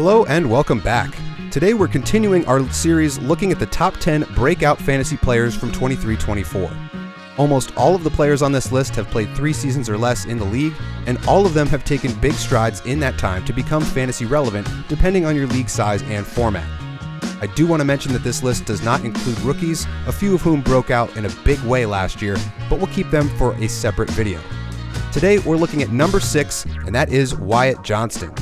Hello and welcome back. Today we're continuing our series looking at the top 10 breakout fantasy players from 23-24. Almost all of the players on this list have played 3 seasons or less in the league, and all of them have taken big strides in that time to become fantasy relevant depending on your league size and format. I do want to mention that this list does not include rookies, a few of whom broke out in a big way last year, but we'll keep them for a separate video. Today we're looking at number 6, and that is Wyatt Johnston.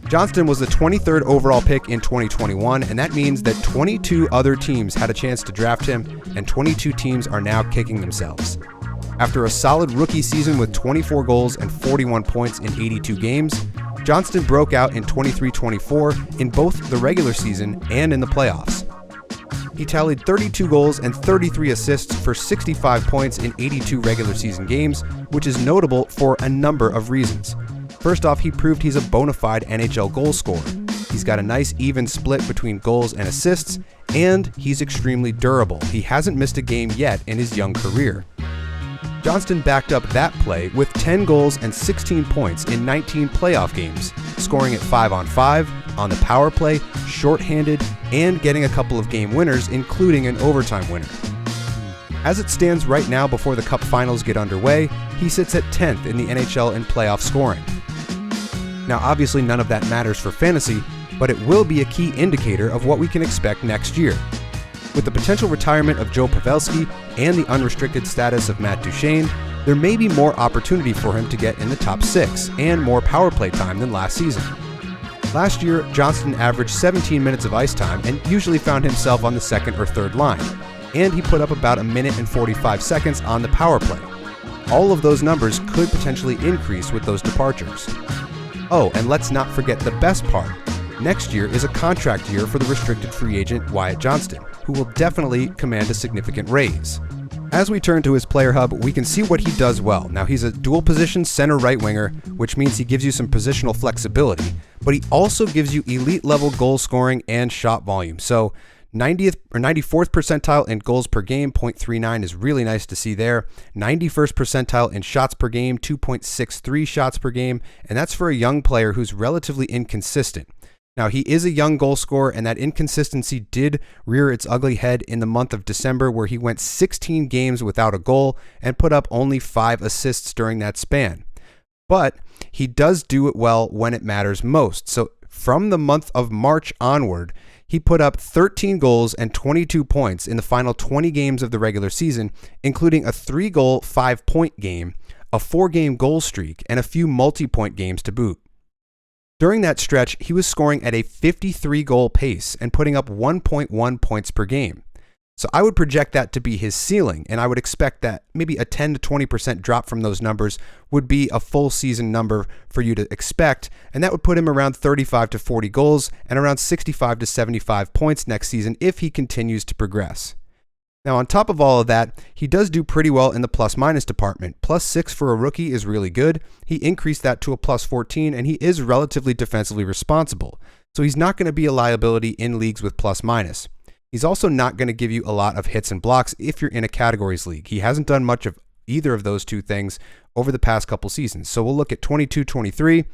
Johnston was the 23rd overall pick in 2021, and that means that 22 other teams had a chance to draft him, and 22 teams are now kicking themselves. After a solid rookie season with 24 goals and 41 points in 82 games, Johnston broke out in 23-24 in both the regular season and in the playoffs. He tallied 32 goals and 33 assists for 65 points in 82 regular season games, which is notable for a number of reasons. First off, he proved he's a bona fide NHL goal scorer. He's got a nice even split between goals and assists, and he's extremely durable. He hasn't missed a game yet in his young career. Johnston backed up that play with 10 goals and 16 points in 19 playoff games, scoring at 5-on-5, on the power play, shorthanded, and getting a couple of game winners, including an overtime winner. As it stands right now before the Cup finals get underway, he sits at 10th in the NHL in playoff scoring. Now obviously none of that matters for fantasy, but it will be a key indicator of what we can expect next year. With the potential retirement of Joe Pavelski and the unrestricted status of Matt Duchene, there may be more opportunity for him to get in the top 6 and more power play time than last season. Last year, Johnston averaged 17 minutes of ice time and usually found himself on the second or third line, and he put up about 1 minute and 45 seconds on the power play. All of those numbers could potentially increase with those departures. Oh, and let's not forget the best part. Next year is a contract year for the restricted free agent Wyatt Johnston, who will definitely command a significant raise. As we turn to his player hub, we can see what he does well. Now he's a dual position center right winger, which means he gives you some positional flexibility, but he also gives you elite level goal scoring and shot volume. So 90th or 94th percentile in goals per game, 0.39 is really nice to see there. 91st percentile in shots per game, 2.63 shots per game, and that's for a young player who's relatively inconsistent. Now, he is a young goal scorer, and that inconsistency did rear its ugly head in the month of December, where he went 16 games without a goal and put up only 5 assists during that span. But he does do it well when it matters most. So from the month of March onward, he put up 13 goals and 22 points in the final 20 games of the regular season, including a 3-goal, 5-point game, a 4-game goal streak, and a few multi-point games to boot. During that stretch, he was scoring at a 53-goal pace and putting up 1.1 points per game. So I would project that to be his ceiling, and I would expect that maybe a 10 to 20% drop from those numbers would be a full season number for you to expect, and that would put him around 35 to 40 goals and around 65 to 75 points next season if he continues to progress. Now, on top of all of that, he does do pretty well in the plus-minus department. +6 for a rookie is really good. He increased that to a +14, and he is relatively defensively responsible. So he's not going to be a liability in leagues with plus-minus. He's also not going to give you a lot of hits and blocks if you're in a categories league. He hasn't done much of either of those two things over the past couple seasons. So we'll look at 22-23.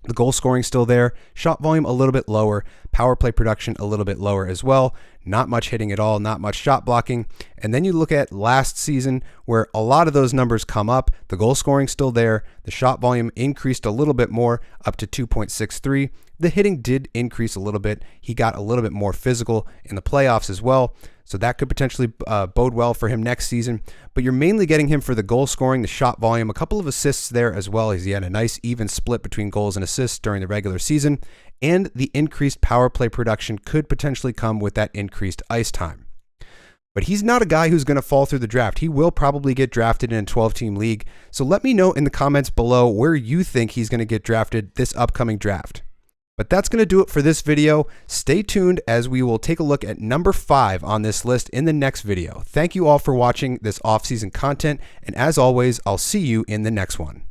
The goal scoring still there, shot volume a little bit lower, power play production a little bit lower as well, not much hitting at all, not much shot blocking. And then you look at last season where a lot of those numbers come up, the goal scoring still there, the shot volume increased a little bit more up to 2.63. The hitting did increase a little bit. He got a little bit more physical in the playoffs as well. So that could potentially bode well for him next season. But you're mainly getting him for the goal scoring, the shot volume, a couple of assists there as well, as he had a nice even split between goals and assists during the regular season. And the increased power play production could potentially come with that increased ice time. But he's not a guy who's going to fall through the draft. He will probably get drafted in a 12-team league. So let me know in the comments below where you think he's going to get drafted this upcoming draft. But that's going to do it for this video. Stay tuned as we will take a look at number 5 on this list in the next video. Thank you all for watching this off-season content, and as always, I'll see you in the next one.